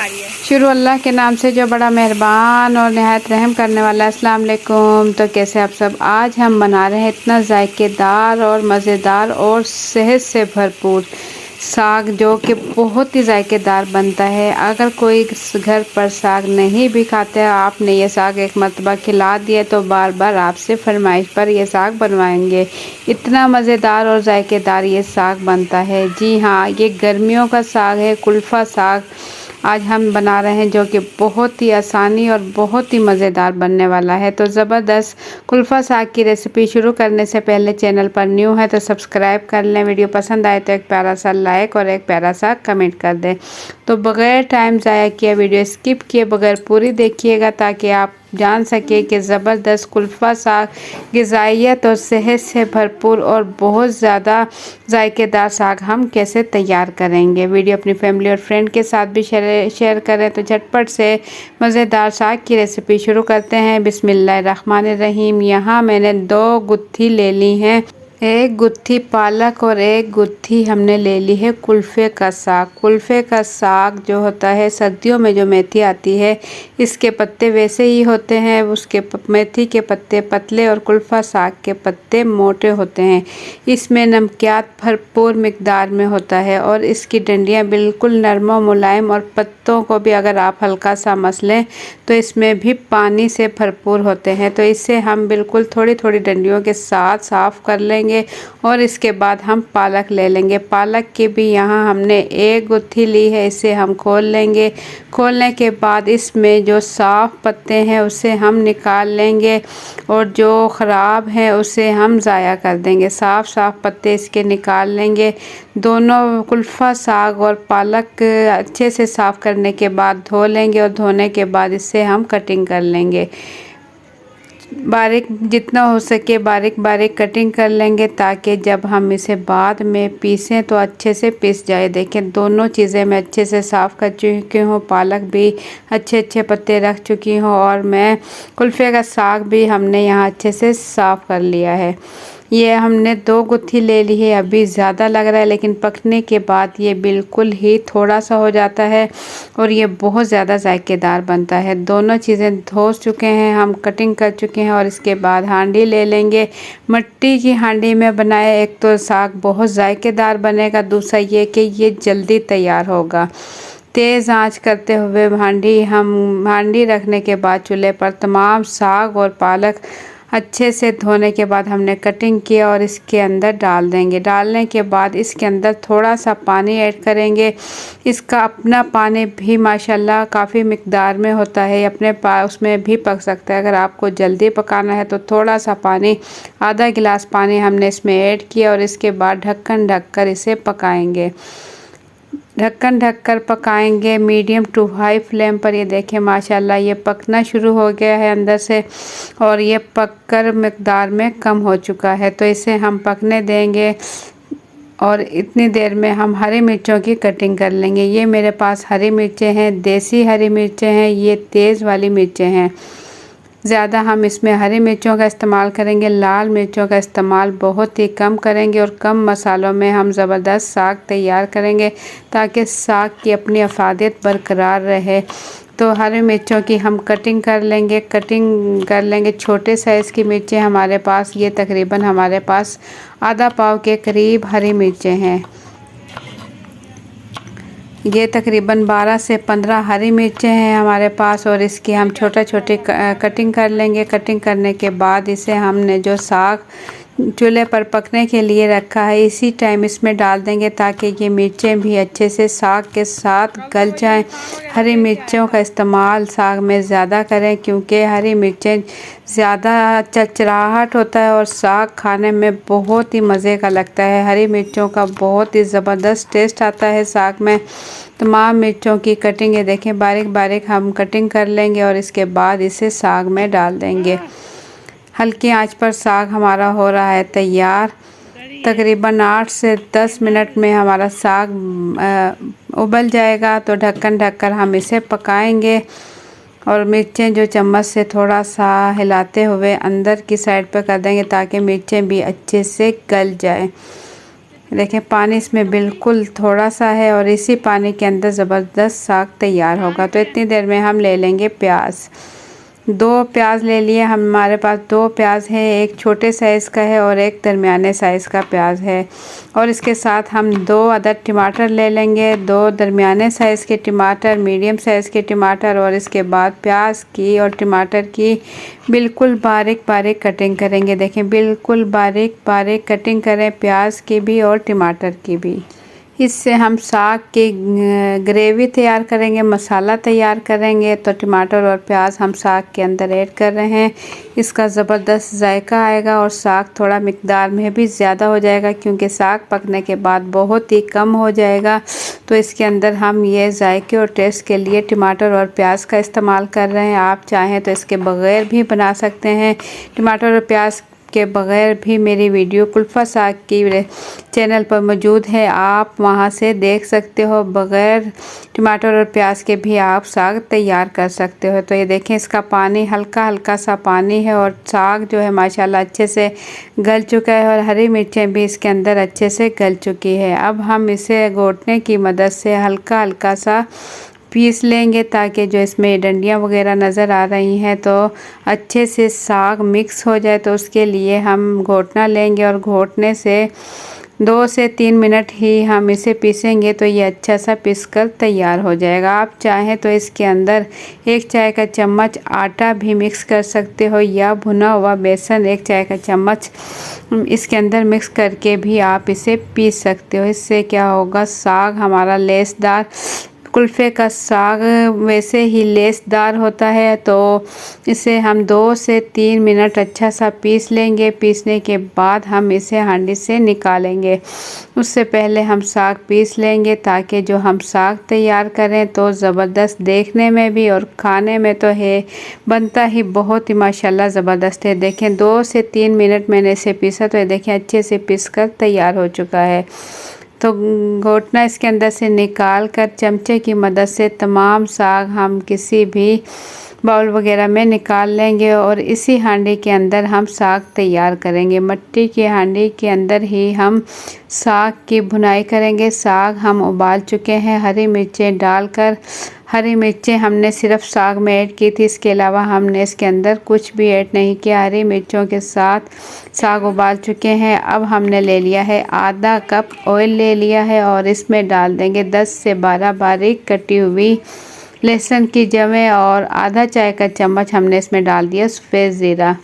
शुरू अल्लाह के नाम से जो बड़ा मेहरबान और नहायत रहम करने वाला है। अस्सलाम वालेकुम। तो कैसे आप सब। आज हम बना रहे हैं इतना जायकेदार और मज़ेदार और सेहत से भरपूर साग, जो कि बहुत ही जायकेदार बनता है। अगर कोई घर पर साग नहीं भी खाते हैं, आपने ये साग एक मरतबा खिला दिया तो बार बार आपसे फरमाइश पर ये साग बनवाएंगे। इतना मज़ेदार और जायकेदार ये साग बनता है। जी हाँ, ये गर्मियों का साग है, कुल्फ़ा साग आज हम बना रहे हैं, जो कि बहुत ही आसानी और बहुत ही मज़ेदार बनने वाला है। तो ज़बरदस्त कुल्फ़ा साग की रेसिपी शुरू करने से पहले चैनल पर न्यू है तो सब्सक्राइब कर लें। वीडियो पसंद आए तो एक प्यारा सा लाइक और एक प्यारा सा कमेंट कर दें। तो बग़ैर टाइम ज़ाया किए वीडियो स्किप किए बगैर पूरी देखिएगा, ताकि आप जान सके कि ज़बरदस्त कुल्फ़ा साग ग़िज़ाइयत और सेहत से भरपूर और बहुत ज़्यादा जायकेदार साग हम कैसे तैयार करेंगे। वीडियो अपनी फैमिली और फ्रेंड के साथ भी शेयर करें। तो झटपट से मज़ेदार साग की रेसिपी शुरू करते हैं। बिस्मिल्लाहिर्रहमानिर्रहीम। यहाँ मैंने 2 गुत्थी ले ली हैं, 1 गुत्थी पालक और 1 गुत्थी हमने ले ली है कुल्फ़े का साग। कुल्फ़े का साग जो होता है, सर्दियों में जो मेथी आती है, इसके पत्ते वैसे ही होते हैं। उसके मेथी के पत्ते पतले और कुल्फ़ा साग के पत्ते मोटे होते हैं। इसमें नमकियात भरपूर मिकदार में होता है और इसकी डंडियाँ बिल्कुल नरम और मुलायम, और पत्तों को भी अगर आप हल्का सा मसलें तो इसमें भी पानी से भरपूर होते हैं। तो इसे हम बिल्कुल थोड़ी थोड़ी डंडियों के साथ साफ़ कर लेंगे। और इसके बाद हम पालक ले लेंगे। पालक की भी यहाँ हमने 1 गुत्थी ली है, इसे हम खोल लेंगे। खोलने के बाद इसमें जो साफ़ पत्ते हैं उसे हम निकाल लेंगे, और जो ख़राब हैं उसे हम ज़ाया कर देंगे। साफ़ पत्ते इसके निकाल लेंगे। दोनों कुल्फ़ा साग और पालक अच्छे से साफ़ करने के बाद धो लेंगे, और धोने के बाद इसे हम कटिंग कर लेंगे। बारीक जितना हो सके बारीक बारीक कटिंग कर लेंगे, ताकि जब हम इसे बाद में पीसें तो अच्छे से पीस जाए। देखें, दोनों चीज़ें मैं अच्छे से साफ़ कर चुकी हूँ। पालक भी अच्छे पत्ते रख चुकी हूँ, और मैं कुल्फ़े का साग भी हमने यहाँ अच्छे से साफ़ कर लिया है। ये हमने 2 गुत्थी ले ली है। अभी ज़्यादा लग रहा है, लेकिन पकने के बाद ये बिल्कुल ही थोड़ा सा हो जाता है और ये बहुत ज़्यादा जायकेदार बनता है। दोनों चीज़ें धो चुके हैं, हम कटिंग कर चुके हैं। और इसके बाद हांडी ले लेंगे। मिट्टी की हांडी में बनाए, एक तो साग बहुत जायकेदार बनेगा, दूसरा ये कि ये जल्दी तैयार होगा। तेज़ आंच करते हुए हांडी रखने के बाद चूल्हे पर तमाम साग और पालक अच्छे से धोने के बाद हमने कटिंग किया और इसके अंदर डाल देंगे। डालने के बाद इसके अंदर थोड़ा सा पानी ऐड करेंगे। इसका अपना पानी भी माशाल्लाह काफ़ी मिकदार में होता है, अपने उसमें भी पक सकता है। अगर आपको जल्दी पकाना है तो थोड़ा सा पानी, आधा गिलास पानी हमने इसमें ऐड किया, और इसके बाद ढक्कन ढककर इसे पकाएंगे। ढक्कन ढककर पकाएंगे मीडियम टू हाई फ्लेम पर। ये देखें, माशाल्लाह ये पकना शुरू हो गया है अंदर से, और ये पककर मिकदार में कम हो चुका है। तो इसे हम पकने देंगे, और इतनी देर में हम हरी मिर्चों की कटिंग कर लेंगे। ये मेरे पास हरी मिर्चें हैं, देसी हरी मिर्चें हैं, ये तेज़ वाली मिर्चें हैं। ज़्यादा हम इसमें हरी मिर्चों का इस्तेमाल करेंगे, लाल मिर्चों का इस्तेमाल बहुत ही कम करेंगे, और कम मसालों में हम ज़बरदस्त साग तैयार करेंगे, ताकि साग की अपनी अफादियत बरकरार रहे। तो हरी मिर्चों की हम कटिंग कर लेंगे। छोटे साइज़ की मिर्चें हमारे पास, ये तकरीबन हमारे पास आधा पाव के करीब हरी मिर्चें हैं। ये तकरीबन 12 से 15 हरी मिर्चें हैं हमारे पास, और इसकी हम छोटे कटिंग कर लेंगे। कटिंग करने के बाद इसे हमने जो साग चूल्हे पर पकने के लिए रखा है, इसी टाइम इसमें डाल देंगे, ताकि ये मिर्चें भी अच्छे से साग के साथ गल जाएं। हरी मिर्चों का इस्तेमाल साग में ज़्यादा करें, क्योंकि हरी मिर्चें ज़्यादा चरचराहट होता है और साग खाने में बहुत ही मज़े का लगता है। हरी मिर्चों का बहुत ही ज़बरदस्त टेस्ट आता है साग में। तमाम मिर्चों की कटिंग, ये देखें, बारीक बारीक हम कटिंग कर लेंगे, और इसके बाद इसे साग में डाल देंगे। हल्की आंच पर साग हमारा हो रहा है तैयार। तकरीबन 8 से 10 मिनट में हमारा साग उबल जाएगा। तो ढक्कन ढककर हम इसे पकाएंगे, और मिर्चें जो चम्मच से थोड़ा सा हिलाते हुए अंदर की साइड पर कर देंगे, ताकि मिर्चें भी अच्छे से गल जाए। देखें पानी इसमें बिल्कुल थोड़ा सा है और इसी पानी के अंदर ज़बरदस्त साग तैयार होगा। तो इतनी देर में हम ले लेंगे प्याज। 2 प्याज ले लिए, हमारे पास 2 प्याज है, एक छोटे साइज़ का है और एक दरमियाने साइज़ का प्याज है। और इसके साथ हम 2 अदद टमाटर ले लेंगे, 2 दरमियाने साइज़ के टमाटर, मीडियम साइज़ के टमाटर। और इसके बाद प्याज की और टमाटर की बिल्कुल बारीक बारीक कटिंग करेंगे। देखें बिल्कुल बारीक बारीक कटिंग करें प्याज की भी और टमाटर की भी। इससे हम साग की ग्रेवी तैयार करेंगे, मसाला तैयार करेंगे। तो टमाटर और प्याज हम साग के अंदर ऐड कर रहे हैं, इसका ज़बरदस्त जायका आएगा और साग थोड़ा मिकदार में भी ज़्यादा हो जाएगा क्योंकि साग पकने के बाद बहुत ही कम हो जाएगा। तो इसके अंदर हम ये जायके और टेस्ट के लिए टमाटर और प्याज का इस्तेमाल कर रहे हैं। आप चाहें तो इसके बग़ैर भी बना सकते हैं। टमाटर और प्याज के बग़ैर भी मेरी वीडियो कुल्फ़ा साग की चैनल पर मौजूद है, आप वहां से देख सकते हो। बग़ैर टमाटर और प्याज के भी आप साग तैयार कर सकते हो। तो ये देखें इसका पानी हल्का हल्का सा पानी है और साग जो है माशाल्लाह अच्छे से गल चुका है और हरी मिर्चें भी इसके अंदर अच्छे से गल चुकी है। अब हम इसे घोटने की मदद से हल्का हल्का सा पीस लेंगे ताकि जो इसमें डंडियाँ वगैरह नज़र आ रही हैं तो अच्छे से साग मिक्स हो जाए। तो उसके लिए हम घोटना लेंगे और घोटने से 2 से 3 मिनट ही हम इसे पीसेंगे तो ये अच्छा सा पीस कर तैयार हो जाएगा। आप चाहें तो इसके अंदर 1 चाय का चम्मच आटा भी मिक्स कर सकते हो या भुना हुआ बेसन 1 चाय का चम्मच इसके अंदर मिक्स करके भी आप इसे पीस सकते हो। इससे क्या होगा, साग हमारा लेसदार, कुल्फ़े का साग वैसे ही लेसदार होता है। तो इसे हम 2 से 3 मिनट अच्छा सा पीस लेंगे। पीसने के बाद हम इसे हांडी से निकालेंगे। उससे पहले हम साग पीस लेंगे ताकि जो हम साग तैयार करें तो ज़बरदस्त देखने में भी और खाने में तो है बनता ही बहुत ही माशाल्लाह ज़बरदस्त है। देखें 2 से 3 मिनट मैंने इसे पीसा तो ये देखें अच्छे से पीस कर तैयार हो चुका है। तो घोटना इसके अंदर से निकाल कर चमचे की मदद से तमाम साग हम किसी भी बाउल वगैरह में निकाल लेंगे और इसी हांडी के अंदर हम साग तैयार करेंगे। मिट्टी की हांडी के अंदर ही हम साग की भुनाई करेंगे। साग हम उबाल चुके हैं हरी मिर्चें डालकर। हरी मिर्चें हमने सिर्फ साग में ऐड की थी, इसके अलावा हमने इसके अंदर कुछ भी ऐड नहीं किया। हरी मिर्चों के साथ साग उबाल चुके हैं। अब हमने ले लिया है आधा कप ऑयल ले लिया है और इसमें डाल देंगे 10 से 12 बारीक कटी हुई लहसुन की जवें और आधा चाय का चम्मच हमने इसमें डाल दिया सफ़ेद ज़ीरा।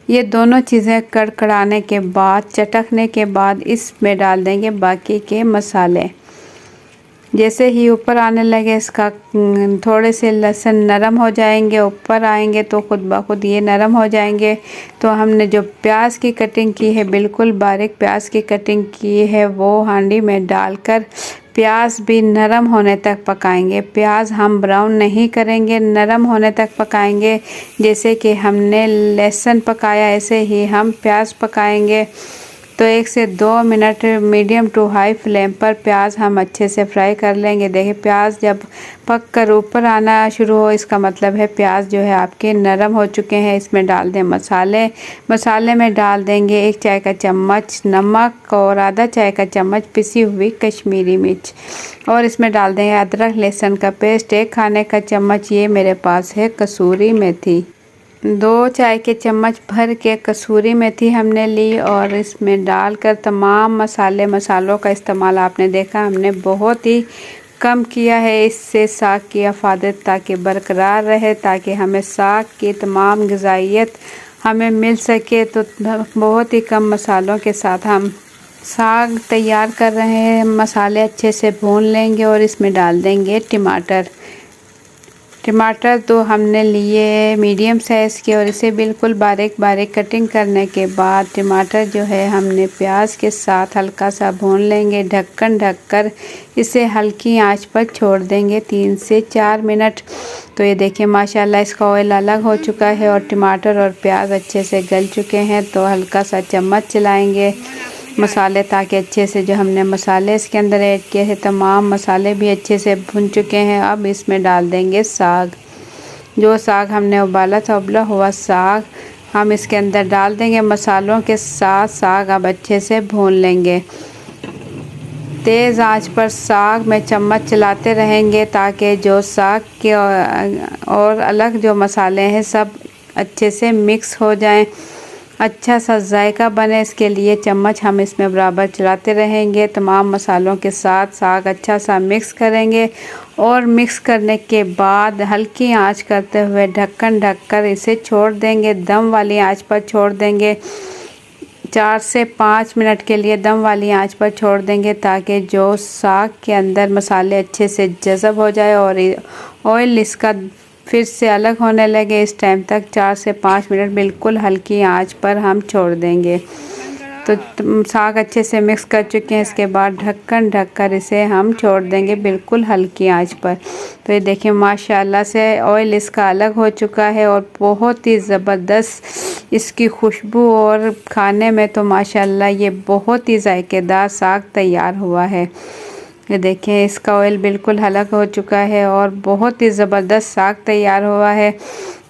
ये दोनों चीज़ें कड़कड़ाने के बाद, चटकने के बाद इसमें डाल देंगे बाकी के मसाले। जैसे ही ऊपर आने लगे इसका थोड़े से लहसुन नरम हो जाएंगे, ऊपर आएंगे तो खुद ब खुद ये नरम हो जाएंगे। तो हमने जो प्याज की कटिंग की है, बिल्कुल बारीक प्याज की कटिंग की है, वो हांडी में डालकर प्याज भी नरम होने तक पकाएंगे। प्याज हम ब्राउन नहीं करेंगे, नरम होने तक पकाएंगे। जैसे कि हमने लहसुन पकाया ऐसे ही हम प्याज पकाएंगे। तो 1 से 2 minute medium to high flame पर प्याज हम अच्छे से फ्राई कर लेंगे। देखिए प्याज जब पक कर ऊपर आना शुरू हो इसका मतलब है प्याज जो है आपके नरम हो चुके हैं। इसमें डाल दें मसाले। मसाले में डाल देंगे 1 चाय का चम्मच नमक और आधा चाय का चम्मच पिसी हुई कश्मीरी मिर्च और इसमें डाल देंगे अदरक लहसुन का पेस्ट 1 खाने का चम्मच। ये मेरे पास है कसूरी मेथी। 2 चाय के चम्मच भर के कसूरी मेथी हमने ली और इसमें डालकर तमाम मसालों का इस्तेमाल आपने देखा हमने बहुत ही कम किया है। इससे साग की हिफाजत ताकि बरकरार रहे, ताकि हमें साग की तमाम ग़िज़ाइयत हमें मिल सके। तो बहुत ही कम मसालों के साथ हम साग तैयार कर रहे हैं। मसाले अच्छे से भून लेंगे और इसमें डाल देंगे टमाटर। टमाटर तो हमने लिए मीडियम साइज़ के और इसे बिल्कुल बारीक बारीक कटिंग करने के बाद टमाटर जो है हमने प्याज के साथ हल्का सा भून लेंगे। ढक्कन ढककर इसे हल्की आंच पर छोड़ देंगे 3 से 4 मिनट। तो ये देखिए माशाल्लाह इसका ऑयल अलग हो चुका है और टमाटर और प्याज अच्छे से गल चुके हैं। तो हल्का सा चम्मच चलाएँगे मसाले ताकि अच्छे से जो हमने मसाले इसके अंदर ऐड किए हैं तमाम मसाले भी अच्छे से भुन चुके हैं। अब इसमें डाल देंगे साग। जो साग हमने उबाला था, उबला हुआ साग हम इसके अंदर डाल देंगे। मसालों के साथ साग अब अच्छे से भून लेंगे। तेज़ आंच पर साग में चम्मच चलाते रहेंगे ताकि जो साग के और अलग जो मसाले हैं सब अच्छे से मिक्स हो जाएं, अच्छा सा जायका बने। इसके लिए चम्मच हम इसमें बराबर चलाते रहेंगे। तमाम मसालों के साथ साग अच्छा सा मिक्स करेंगे और मिक्स करने के बाद हल्की आंच करते हुए ढक्कन ढककर इसे छोड़ देंगे। दम वाली आंच पर छोड़ देंगे। 4 से 5 मिनट के लिए दम वाली आंच पर छोड़ देंगे ताकि जो साग के अंदर मसाले अच्छे से जज़ब हो जाए और ऑयल इसका फिर से अलग होने लगे। इस टाइम तक 4 से 5 मिनट बिल्कुल हल्की आंच पर हम छोड़ देंगे। तो साग अच्छे से मिक्स कर चुके हैं। इसके बाद ढक्कन ढककर इसे हम छोड़ देंगे बिल्कुल हल्की आंच पर। तो ये देखिए माशाल्लाह से ऑयल इसका अलग हो चुका है और बहुत ही ज़बरदस्त इसकी खुशबू और खाने में तो माशाल्लाह ये बहुत ही जायकेदार साग तैयार हुआ है। ये देखें इसका ऑयल बिल्कुल अलग हो चुका है और बहुत ही ज़बरदस्त साग तैयार हुआ है।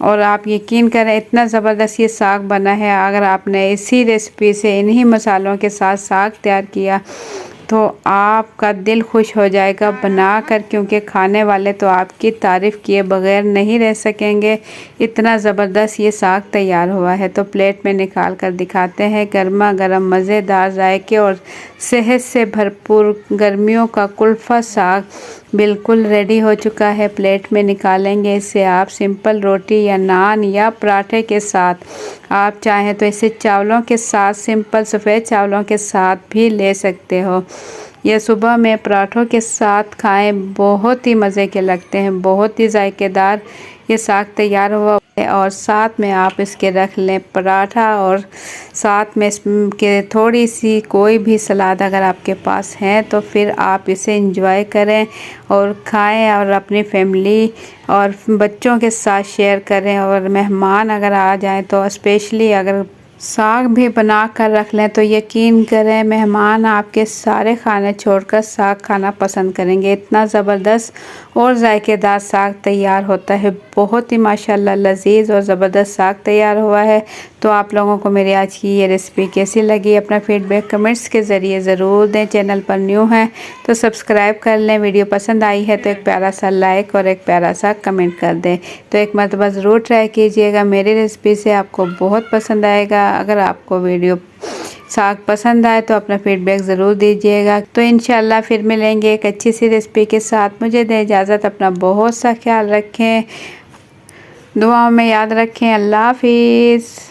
और आप यकीन करें इतना ज़बरदस्त ये साग बना है। अगर आपने इसी रेसिपी से इन्हीं मसालों के साथ साग तैयार किया तो आपका दिल खुश हो जाएगा बनाकर, क्योंकि खाने वाले तो आपकी तारीफ़ किए बगैर नहीं रह सकेंगे। इतना ज़बरदस्त ये साग तैयार हुआ है। तो प्लेट में निकाल कर दिखाते हैं। गर्मा गर्म मज़ेदार जायके और सेहत से भरपूर गर्मियों का कुल्फ़ा साग बिल्कुल रेडी हो चुका है। प्लेट में निकालेंगे। इसे आप सिंपल रोटी या नान या पराठे के साथ, आप चाहें तो इसे चावलों के साथ, सिंपल सफ़ेद चावलों के साथ भी ले सकते हो। ये सुबह में पराठों के साथ खाएं, बहुत ही मज़े के लगते हैं। बहुत ही जायकेदार ये साग तैयार हुआ है। और साथ में आप इसके रख लें पराठा और साथ में इसके थोड़ी सी कोई भी सलाद अगर आपके पास है तो फिर आप इसे एंजॉय करें और खाएं और अपनी फैमिली और बच्चों के साथ शेयर करें। और मेहमान अगर आ जाएं तो स्पेशली अगर साग भी बना कर रख लें तो यकीन करें मेहमान आपके सारे खाने छोड़कर साग खाना पसंद करेंगे। इतना ज़बरदस्त और जायकेदार साग तैयार होता है। बहुत ही माशाल्लाह लजीज और ज़बरदस्त साग तैयार हुआ है। तो आप लोगों को मेरी आज की ये रेसिपी कैसी लगी अपना फीडबैक कमेंट्स के ज़रिए ज़रूर दें। चैनल पर न्यू हैं तो सब्सक्राइब कर लें। वीडियो पसंद आई है तो एक प्यारा सा लाइक और एक प्यारा सा कमेंट कर दें। तो एक मरतबा ज़रूर ट्राई कीजिएगा। मेरी रेसिपी से आपको बहुत पसंद आएगा। अगर आपको वीडियो साग पसंद आए तो अपना फीडबैक ज़रूर दीजिएगा। तो इंशाल्लाह फिर मिलेंगे एक अच्छी सी रेसिपी के साथ। मुझे दें इजाज़त। अपना बहुत सा ख्याल रखें, दुआओं में याद रखें। अल्लाह हाफिज़।